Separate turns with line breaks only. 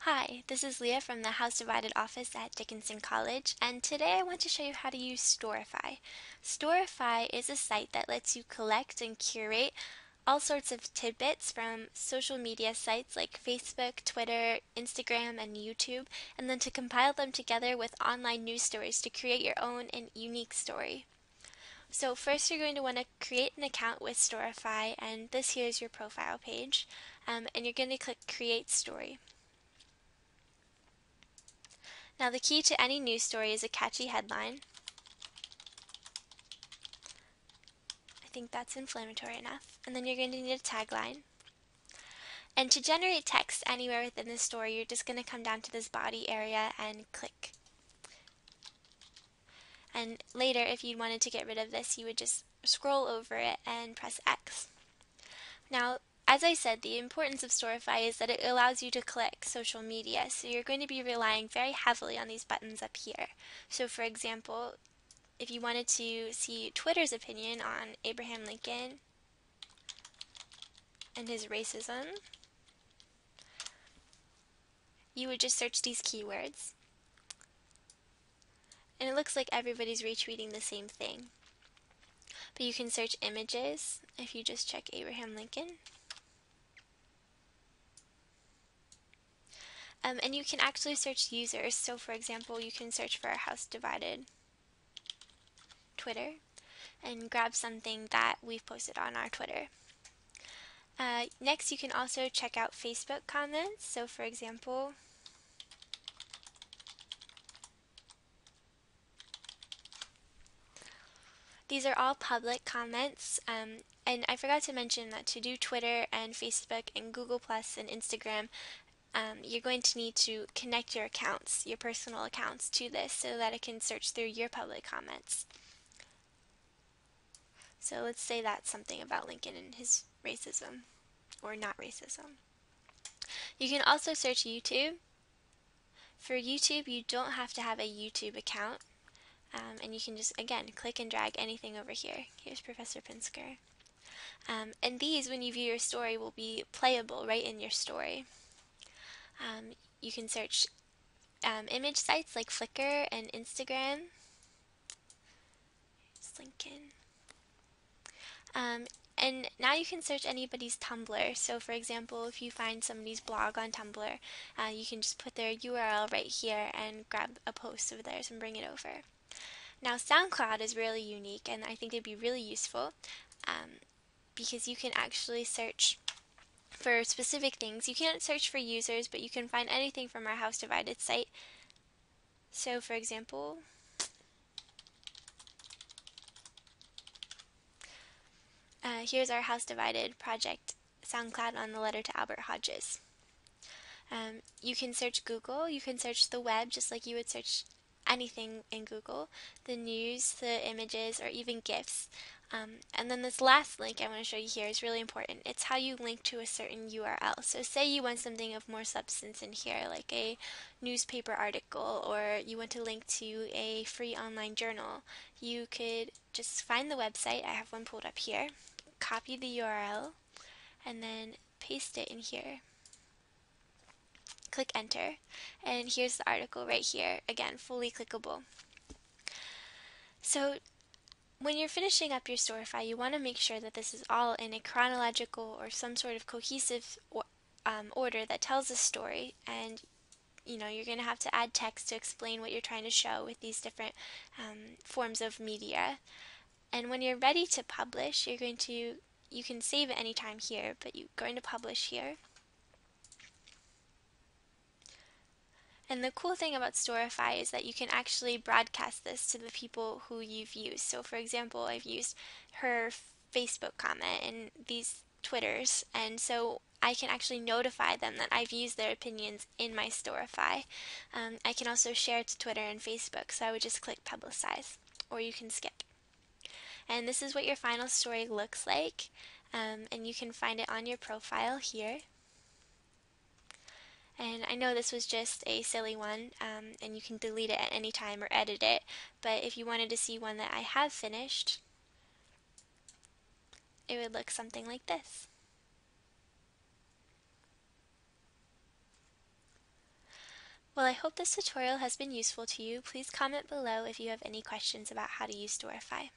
Hi, this is Leah from the House Divided office at Dickinson College, and today I want to show you how to use Storify. Storify is a site that lets you collect and curate all sorts of tidbits from social media sites like Facebook, Twitter, Instagram, and YouTube, and then to compile them together with online news stories to create your own and unique story. So first you're going to want to create an account with Storify, and this here is your profile page, and you're going to click Create Story. Now the key to any news story is a catchy headline. I think that's inflammatory enough. And then you're going to need a tagline. And to generate text anywhere within the story, you're just going to come down to this body area and click. And later, if you wanted to get rid of this, you would just scroll over it and press X. Now, as I said, the importance of Storify is that it allows you to collect social media, so you're going to be relying very heavily on these buttons up here. So for example, if you wanted to see Twitter's opinion on Abraham Lincoln and his racism, you would just search these keywords. And it looks like everybody's retweeting the same thing. But you can search images if you just check Abraham Lincoln. And you can actually search users. So for example, you can search for House Divided Twitter and grab something that we've posted on our Twitter. Next, you can also check out Facebook comments. So for example, these are all public comments, and I forgot to mention that to do Twitter and Facebook and Google Plus and Instagram, you're going to need to connect your accounts, your personal accounts, to this so that it can search through your public comments. So let's say that's something about Lincoln and his racism, or not racism. You can also search YouTube. For YouTube, you don't have to have a YouTube account. And you can just, again, click and drag anything over here. Here's Professor Pinsker. And these, when you view your story, will be playable right in your story. You can search image sites like Flickr and Instagram. Here's Lincoln. And now you can search anybody's Tumblr. So for example, if you find somebody's blog on Tumblr, you can just put their URL right here and grab a post of theirs and bring it over. Now SoundCloud is really unique, and I think it'd be really useful because you can actually search for specific things. You can't search for users, but you can find anything from our House Divided site. So for example, here's our House Divided project SoundCloud on the letter to Albert Hodges. You can search Google, you can search the web just like you would search anything in Google, the news, the images, or even GIFs. And then this last link I want to show you here is really important. It's how you link to a certain URL. So say you want something of more substance in here, like a newspaper article, or you want to link to a free online journal. You could just find the website, I have one pulled up here, copy the URL, and then paste it in here. Click enter, and here's the article right here, again fully clickable. So when you're finishing up your Storify, you want to make sure that this is all in a chronological or some sort of cohesive order that tells a story, and you're going to have to add text to explain what you're trying to show with these different forms of media. And when you're ready to publish, you can save it anytime here, but you're going to publish here. And the cool thing about Storify is that you can actually broadcast this to the people who you've used. So for example, I've used her Facebook comment and these Twitters, and so I can actually notify them that I've used their opinions in my Storify. I can also share it to Twitter and Facebook, so I would just click publicize, or you can skip. And this is what your final story looks like, and you can find it on your profile here. And I know this was just a silly one, and you can delete it at any time or edit it, but if you wanted to see one that I have finished, it would look something like this. Well, I hope this tutorial has been useful to you. Please comment below if you have any questions about how to use Storify.